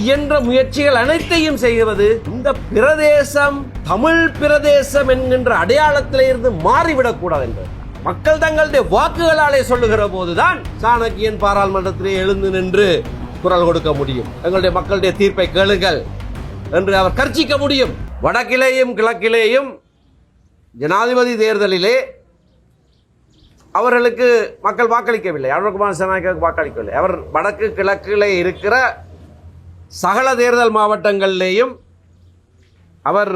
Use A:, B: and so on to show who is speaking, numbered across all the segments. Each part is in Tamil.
A: இயன்ற முயற்சிகள் அனைத்தையும் செய்கிறது. இந்த பிரதேசம் தமிழ் பிரதேசம் என்கின்ற அடையாளத்திலே இருந்து மாறிவிடக்கூடாது என்று மக்கள் தங்களுடைய வாக்குகளாலே சொல்லுகிற போதுதான் சாணக்கியன் பாராளுமன்றத்திலே எழுந்து நின்று குரல் கொடுக்க முடியும். எங்களுடைய மக்களுடைய தீர்ப்பை கேளுங்கள் என்று அவர் கர்ச்சிக்க முடியும். வடக்கிலேயும் கிழக்கிலேயும் ஜனாதிபதி தேர்தலிலே அவர்களுக்கு மக்கள் வாக்களிக்கவில்லை. அனுரகுமார திசாநாயக்காவுக்கு வாக்களிக்கவில்லை. அவர் வடக்கு கிழக்கிலே இருக்கிற சகல தேர்தல் மாவட்டங்களிலேயும் அவர்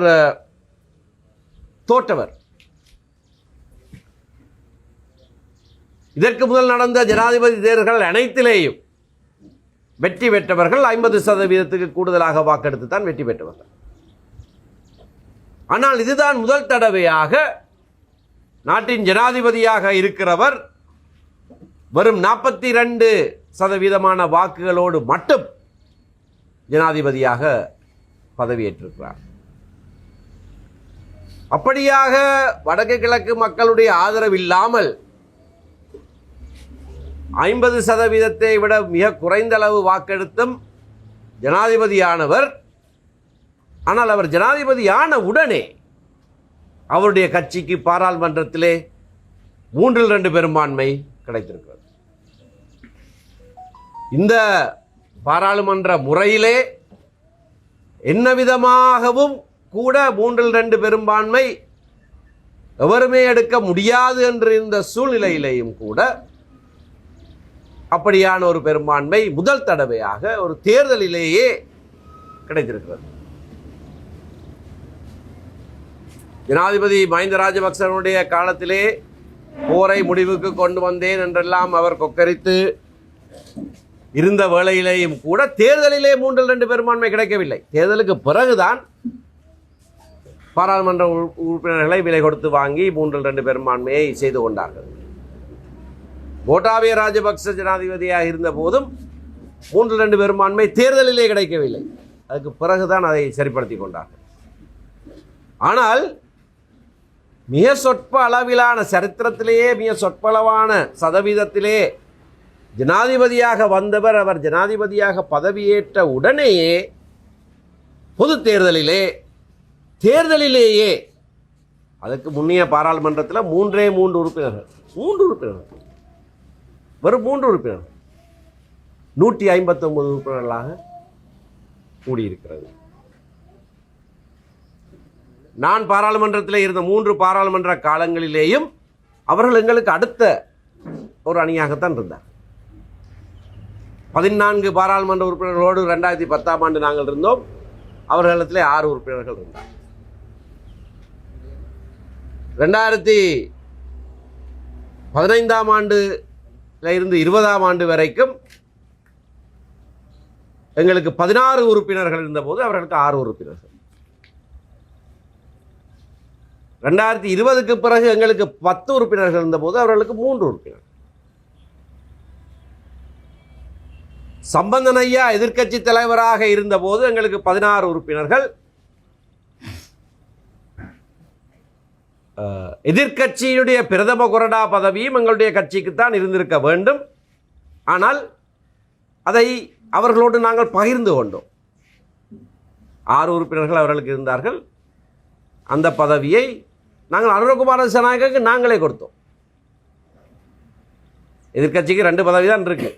A: தோற்றவர். இதற்கு முதல் நடந்த ஜனாதிபதி தேர்தல்கள் அனைத்திலேயும் வெற்றி பெற்றவர்கள் 50% கூடுதலாக வாக்கெடுத்து தான் வெற்றி பெற்றவர்கள். ஆனால் இதுதான் முதல் தடவையாக நாட்டின் ஜனாதிபதியாக இருக்கிறவர் வெறும் 42% வாக்குகளோடு மட்டும் ஜனாதிபதியாக பதவியேற்றிருக்கிறார். அப்படியாக வடக்கு கிழக்கு மக்களுடைய ஆதரவு இல்லாமல் 50% விட மிக குறைந்த அளவு வாக்கெடுத்தும் ஜனாதிபதியானவர். ஆனால் அவர் ஜனாதிபதியான உடனே அவருடைய கட்சிக்கு பாராளுமன்றத்திலே 3/2 பெரும்பான்மை கிடைத்திருக்கிறது. இந்த பாராளுமன்ற முறையிலே என்ன விதமாகவும் கூட 3/2 பெரும்பான்மை எவருமே எடுக்க முடியாது என்று இந்த சூழ்நிலையிலேயும் கூட அப்படியான ஒரு பெரும்பான்மை முதல் தடவையாக ஒரு தேர்தலிலேயே கிடைத்திருக்கிறது. ஜனாதிபதி மஹிந்த ராஜபக்சனுடைய காலத்திலே போரை முடிவுக்கு கொண்டு வந்தேன் என்றெல்லாம் அவர் கொக்கரித்து இருந்த வேளையிலேயும் கூட தேர்தலிலே 3/2 பெரும்பான்மை கிடைக்கவில்லை. தேர்தலுக்கு பிறகுதான் பாராளுமன்ற உறுப்பினர்களை விலை கொடுத்து வாங்கி 3/2 பெரும்பான்மையை செய்து கொண்டார்கள். கோட்டாபய ராஜபக்ச ஜனாதிபதியாக இருந்த போதும் 3/2 பெரும்பான்மை தேர்தலிலே கிடைக்கவில்லை. அதுக்கு பிறகுதான் அதை சரிப்படுத்தி கொண்டார்கள். ஆனால் மிக சொற்ப அளவிலான சரித்திரத்திலேயே மிக சொற்பளவான சதவீதத்திலே ஜனாதிபதியாக வந்தவர். அவர் ஜனாதிபதியாக பதவியேற்ற உடனேயே பொது தேர்தலிலேயே அதுக்கு முன்னைய பாராளுமன்றத்தில் 3 உறுப்பினர்கள் வெறும் 3 உறுப்பினர்கள் 159 உறுப்பினர்களாக கூடியிருக்கிறது. நான் பாராளுமன்றத்தில் இருந்த 3 பாராளுமன்ற காலங்களிலேயும் அவர்கள் எங்களுக்கு அடுத்த ஒரு அணியாகத்தான் இருந்தார். 14 பாராளுமன்ற உறுப்பினர்களோடு 2010ஆம் ஆண்டு நாங்கள் இருந்தோம். அவர்களிடத்திலே 6 உறுப்பினர்கள் இருந்தார். 2015ஆம் ஆண்டுல இருந்து 20ஆம் ஆண்டு வரைக்கும் எங்களுக்கு 16 உறுப்பினர்கள் இருந்தபோது அவர்களுக்கு 6 உறுப்பினர்கள். 2020க்கு பிறகு எங்களுக்கு 10 உறுப்பினர்கள் இருந்தபோது அவர்களுக்கு 3 உறுப்பினர்கள். சம்பந்தன் ஐயா எதிர்க்கட்சி தலைவராக இருந்தபோது எங்களுக்கு 16 உறுப்பினர்கள். எதிர்க்கட்சியினுடைய பிரதம கொறடா பதவியும் எங்களுடைய கட்சிக்குத்தான் இருந்திருக்க வேண்டும். ஆனால் அதை அவர்களோடு நாங்கள் பகிர்ந்து கொண்டோம். 6 உறுப்பினர்கள் அவர்களுக்கு இருந்தார்கள். அந்த பதவியை நாங்கள் அனுரகுமார திசாநாயக்காவுக்கு நாங்களே கொடுத்தோம். எதிர்க்கட்சிக்கு 2 பதவி தான் இருக்கு.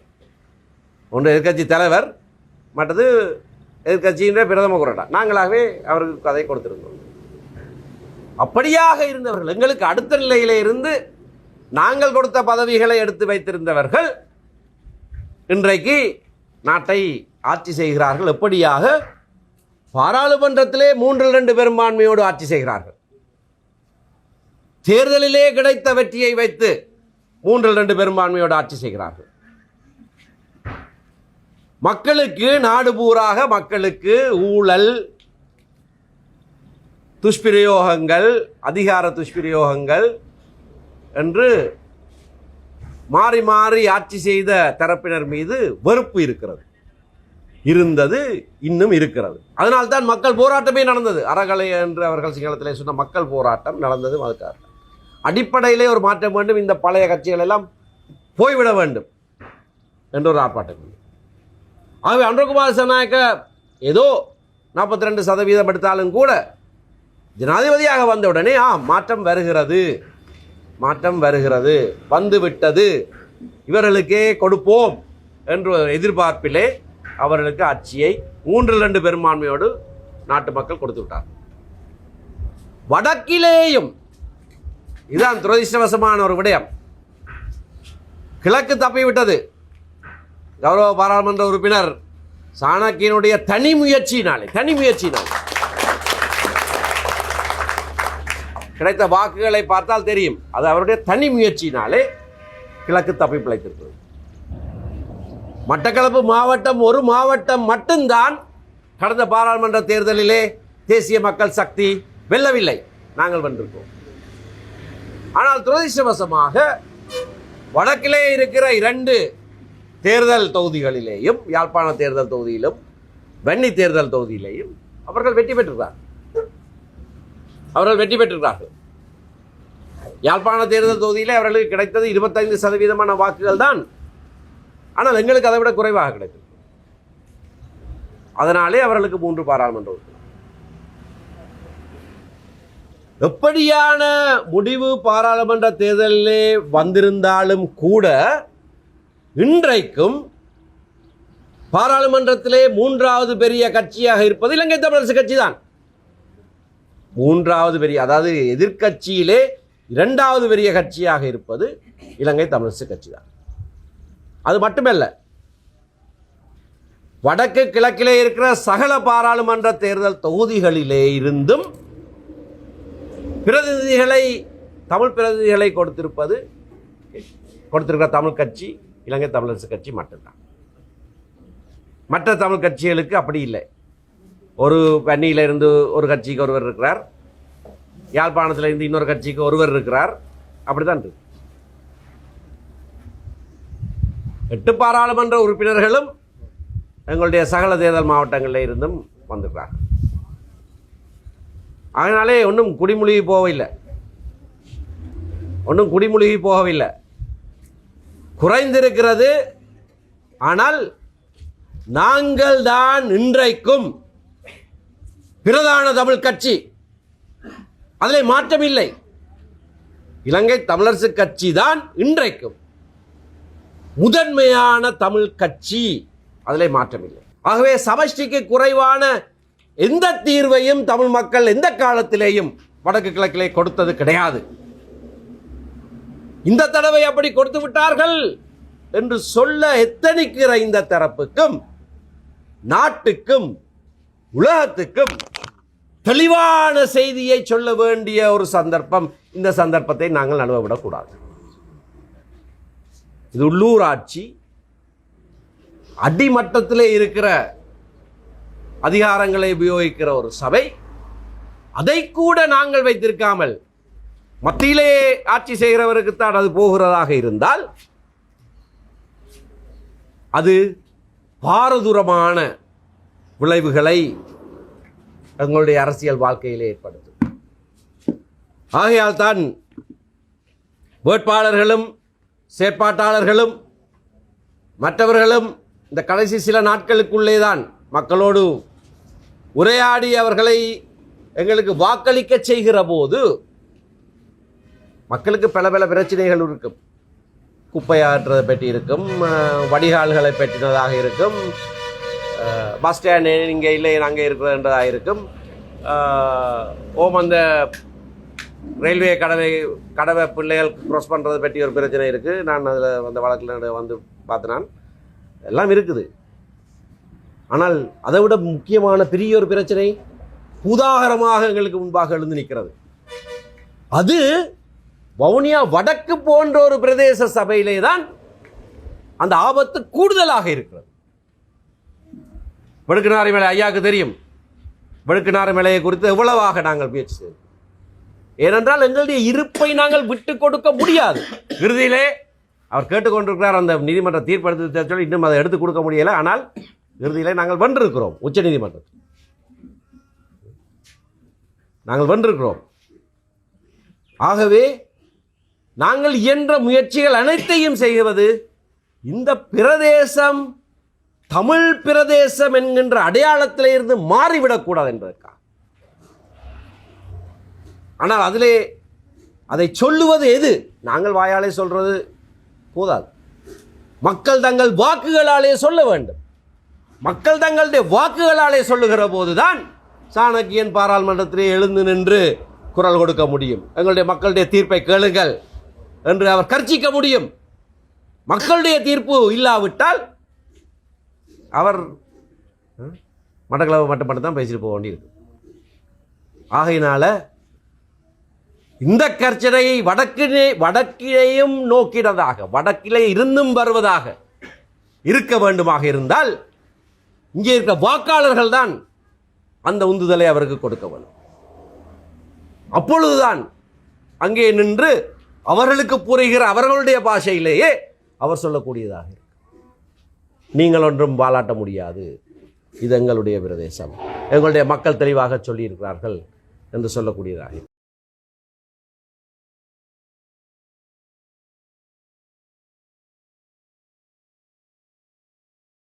A: ஒன்று எதிர்க்கட்சி தலைவர், மற்றது எதிர்க்கட்சியினுடைய பிரதம கொறடா. நாங்களாகவே அவருக்கு அதை கொடுத்திருந்தோம். அப்படியாக இருந்தவர்கள், எங்களுக்கு அடுத்த நிலையிலே இருந்து நாங்கள் கொடுத்த பதவிகளை எடுத்து வைத்திருந்தவர்கள் இன்றைக்கு நாட்டை ஆட்சி செய்கிறார்கள். எப்படியாக? பாராளுமன்றத்திலே 3/2 பெரும்பான்மையோடு ஆட்சி செய்கிறார்கள். தேர்தலிலே கிடைத்த வெற்றியை வைத்து 3/2 பெரும்பான்மையோடு ஆட்சி செய்கிறார்கள். மக்களுக்கு, நாடு பூராக மக்களுக்கு ஊழல், துஷ்பிரயோகங்கள், அதிகார துஷ்பிரயோகங்கள் என்று மாறி மாறி ஆட்சி செய்த தரப்பினர் மீது வெறுப்பு இருந்தது, இன்னும் இருக்கிறது. அதனால்தான் மக்கள் போராட்டமே நடந்தது. அறகலை என்று அவர்கள் சிங்களத்திலே சொன்ன மக்கள் போராட்டம் நடந்தது. அதுக்காக அடிப்படையிலே ஒரு மாற்றம் வேண்டும், இந்த பழைய கட்சிகள் எல்லாம் போய்விட வேண்டும் என்ற ஒரு ஆர்ப்பாட்டம். ஆகவே அனுரகுமார திசாநாயக்க ஏதோ 42% எடுத்தாலும் கூட ஜனாதிபதியாக வந்த உடனே மாற்றம் வருகிறது, மாற்றம் வருகிறது, வந்துவிட்டது, இவர்களுக்கே கொடுப்போம் என்ற எதிர்பார்ப்பிலே அவர்களுக்கு ஆட்சியை 3-2 பெரும்பான்மையோடு நாட்டு மக்கள் கொடுத்து விட்டார். வடக்கிலேயும் இதுதான் துரதிர்ஷ்டவசமான ஒரு விடயம். கிழக்கு தப்பிவிட்டது. கௌரவ பாராளுமன்ற உறுப்பினர் சாணக்கியனுடைய தனி முயற்சியினாலே கிடைத்த வாக்குகளை பார்த்தால் தெரியும். அது அவருடைய தனி முயற்சியினாலே கிழக்கு தப்பி பிழைத்திருக்கிறது. மட்டக்களப்பு மாவட்டம் ஒரு மாவட்டம் மட்டும்தான் கடந்த பாராளுமன்ற தேர்தலிலே தேசிய மக்கள் சக்தி வெல்லவில்லை, நாங்கள் வென்றிருக்கோம். ஆனால் துரதிர்ஷ்டவசமாக வடக்கிலே இருக்கிற 2 தேர்தல் தொகுதிகளிலேயும், யாழ்ப்பாண தேர்தல் தொகுதியிலும் வன்னி தேர்தல் தொகுதியிலேயும் அவர்கள் வெற்றி பெற்றிருக்கிறார்கள். யாழ்ப்பாண தேர்தல் தொகுதியிலே அவர்களுக்கு கிடைத்தது 25% வாக்குகள் தான். ஆனால் எங்களுக்கு அதை விட குறைவாக கிடைத்தது. அதனாலே அவர்களுக்கு 3 பாராளுமன்ற உறுப்பினர். எப்படியான முடிவு பாராளுமன்ற தேர்தலிலே வந்திருந்தாலும் கூட இன்றைக்கும் பாராளுமன்றத்திலே 3வது பெரிய கட்சியாக இருப்பது இலங்கை தமிழரசு கட்சி தான். 3வது பெரிய, அதாவது எதிர்கட்சியிலே 2வது பெரிய கட்சியாக இருப்பது இலங்கை தமிழரசு கட்சி தான். அது மட்டுமல்ல, வடக்கு கிழக்கிலே இருக்கிற சகல பாராளுமன்ற தேர்தல் தொகுதிகளிலே இருந்தும் தமிழ் பிரதிநிதிகளை கொடுத்திருக்கிற தமிழ் கட்சி இலங்கை தமிழரசு கட்சி மட்டும்தான். மற்ற தமிழ் கட்சிகளுக்கு அப்படி இல்லை. ஒரு வன்னியிலிருந்து ஒரு கட்சிக்கு ஒருவர் இருக்கிறார், யாழ்ப்பாணத்திலிருந்து இன்னொரு கட்சிக்கு ஒருவர் இருக்கிறார், அப்படித்தான் இருக்கு. 8 பாராளுமன்ற உறுப்பினர்களும் எங்களுடைய சகல தேர்தல் மாவட்டங்களில் இருந்தும் வந்திருக்கிறார். அதனாலே ஒன்றும் குடிமூழ்கி போகவில்லை, குறைந்திருக்கிறது. ஆனால் நாங்கள் தான் இன்றைக்கும் பிரதான தமிழ் கட்சி, அதில் மாற்றமில்லை. இலங்கை தமிழரசு கட்சி தான் இன்றைக்கும் முதன்மையான தமிழ் கட்சி, அதில் மாற்றமில்லை. ஆகவே சமஷ்டிக்கு குறைவான எந்த தீர்வையும் தமிழ் மக்கள் எந்த காலத்திலேயும் வடக்கு கிழக்கிலே கொடுத்தது கிடையாது. இந்த தடவை அப்படி கொடுத்து விட்டார்கள் என்று சொல்ல எத்தனிக்கிற இந்த தரப்புக்கும் நாட்டுக்கும் உலகத்துக்கும் தெளிவான செய்தியை சொல்ல வேண்டிய ஒரு சந்தர்ப்பம். இந்த சந்தர்ப்பத்தை நாங்கள் நழுவவிடக்கூடாது. இது உள்ளூராட்சி, அடிமட்டத்திலே இருக்கிற அதிகாரங்களை உபயோகிக்கிற ஒரு சபை. அதை கூட நாங்கள் வைத்திருக்காமல் மத்தியிலே ஆட்சி செய்கிறவருக்குத்தான் அது போகிறதாக இருந்தால் அது பாரதூரமான விளைவுகளை எங்களுடைய அரசியல் வாழ்க்கையிலே ஏற்படுத்தும். ஆகையால் தான் வேட்பாளர்களும் செயற்பாட்டாளர்களும் மற்றவர்களும் இந்த கடைசி சில நாட்களுக்குள்ளே தான் மக்களோடு உரையாடி அவர்களை எங்களுக்கு வாக்களிக்க செய்கிற போது மக்களுக்கு பல பல பிரச்சனைகள் இருக்கும். குப்பையாற்றுறதை பற்றி இருக்கும், வடிகால்களை பற்றினதாக இருக்கும், பஸ் ஸ்டாண்டு இங்கே இல்லை நாங்கள் இருக்கிறதாக இருக்கும், அந்த ரயில்வே கடவை பிள்ளைகள் க்ராஸ் பண்ணுறதை பற்றி ஒரு பிரச்சனை இருக்குது. நான் அதில் அந்த வழக்கில் வந்து பார்த்தேன், எல்லாம் இருக்குது. ஆனால் அதை விட முக்கியமான பெரிய ஒரு பிரச்சனை பூதாகரமாக எங்களுக்கு முன்பாக எழுந்து நிற்கிறது. அது வவுனியா வடக்கு போன்ற ஒரு பிரதேச சபையிலே தான் அந்த ஆபத்து கூடுதலாக இருக்கிறது. வெடுக்குநாறு மேலை ஐயாவுக்கு தெரியும். வெடுக்குநாறு மேலையை குறித்து எவ்வளவாக நாங்கள் முயற்சி செய்வோம். ஏனென்றால் எங்களுடைய இருப்பை நாங்கள் விட்டு கொடுக்க முடியாது. இறுதியிலே அவர் கேட்டுக்கொண்டிருக்கிறார், அந்த நீதிமன்ற தீர்ப்பு சொல்லி இன்னும் அதை எடுத்து கொடுக்க முடியலை. ஆனால் இறுதியிலே நாங்கள் வென்றிருக்கிறோம். உச்ச நீதிமன்றத்தில் நாங்கள் வென்றிருக்கிறோம். ஆகவே நாங்கள் இயன்ற முயற்சிகள் அனைத்தையும் செய்வது இந்த பிரதேசம் தமிழ் பிரதேசம் என்கின்ற அடையாளத்திலே இருந்து மாறிவிடக்கூடாது என்பதற்காக. ஆனால் அதிலே அதை சொல்லுவது எது? நாங்கள் வாயாலே சொல்றது போதாது, மக்கள் தங்கள் வாக்குகளாலே சொல்ல வேண்டும். மக்கள் தங்களுடைய வாக்குகளாலே சொல்லுகிற போதுதான் சாணக்கியன் பாராளுமன்றத்திலே எழுந்து நின்று குரல் கொடுக்க முடியும். எங்களுடைய மக்களுடைய தீர்ப்பை கேளுங்கள் என்று அவர் கர்ச்சிக்க முடியும். மக்களுடைய தீர்ப்பு இல்லாவிட்டால் அவர் மட்டக்களவு மட்டும் தான் பேசிட்டு போக வேண்டியிருக்கு. ஆகையினால இந்த கர்ச்சனையை வடக்கிலேயும் நோக்கினதாக, வடக்கிலே இருந்தும் வருவதாக இருக்க வேண்டுமாக இருந்தால் இங்கே இருக்கிற வாக்காளர்கள் தான் அந்த உந்துதலை அவருக்கு கொடுக்க வேண்டும். அப்பொழுதுதான் அங்கே நின்று அவர்களுக்கு புரிகிற அவர்களுடைய பாஷையிலேயே அவர் சொல்லக்கூடியதாக இருக்கு. நீங்கள் ஒன்றும் பாராட்ட முடியாது, இது எங்களுடைய பிரதேசம், எங்களுடைய மக்கள் தெளிவாக சொல்லியிருக்கிறார்கள் என்று சொல்லக்கூடியதாக.